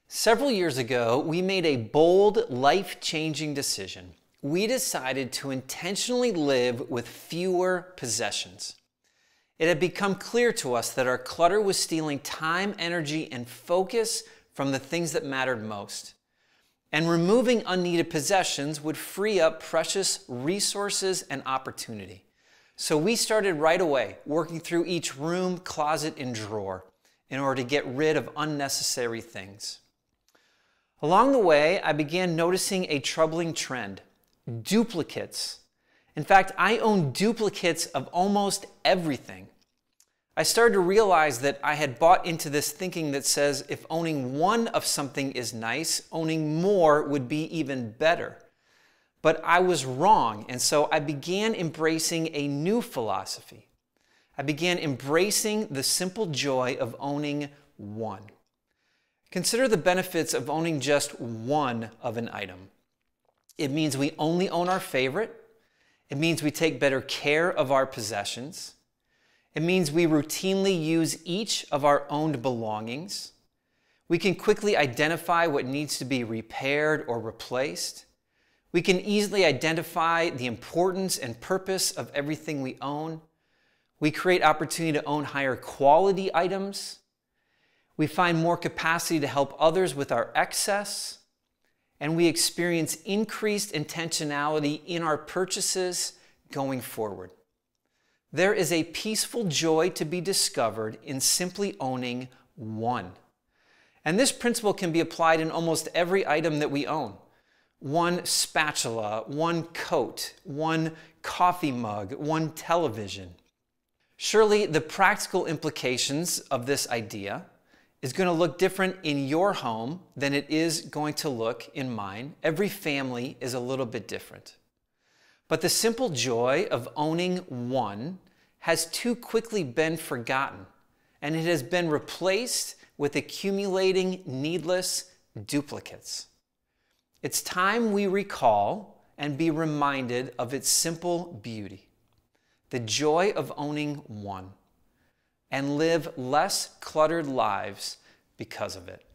Several years ago, we made a bold, life-changing decision. We decided to intentionally live with fewer possessions. It had become clear to us that our clutter was stealing time, energy, and focus from the things that mattered most. And removing unneeded possessions would free up precious resources and opportunity. So we started right away, working through each room, closet, and drawer in order to get rid of unnecessary things. Along the way, I began noticing a troubling trend: duplicates. In fact, I own duplicates of almost everything. I started to realize that I had bought into this thinking that says if owning one of something is nice, owning more would be even better. But I was wrong, and so I began embracing a new philosophy. I began embracing the simple joy of owning one. Consider the benefits of owning just one of an item. It means we only own our favorite. It means we take better care of our possessions. It means we routinely use each of our owned belongings. We can quickly identify what needs to be repaired or replaced. We can easily identify the importance and purpose of everything we own. We create opportunity to own higher quality items. We find more capacity to help others with our excess. And we experience increased intentionality in our purchases going forward. There is a peaceful joy to be discovered in simply owning one. And this principle can be applied in almost every item that we own. One spatula, one coat, one coffee mug, one television. Surely the practical implications of this idea is going to look different in your home than it is going to look in mine. Every family is a little bit different. But the simple joy of owning one has too quickly been forgotten, and it has been replaced with accumulating needless duplicates. It's time we recall and be reminded of its simple beauty, the joy of owning one, and live less cluttered lives because of it.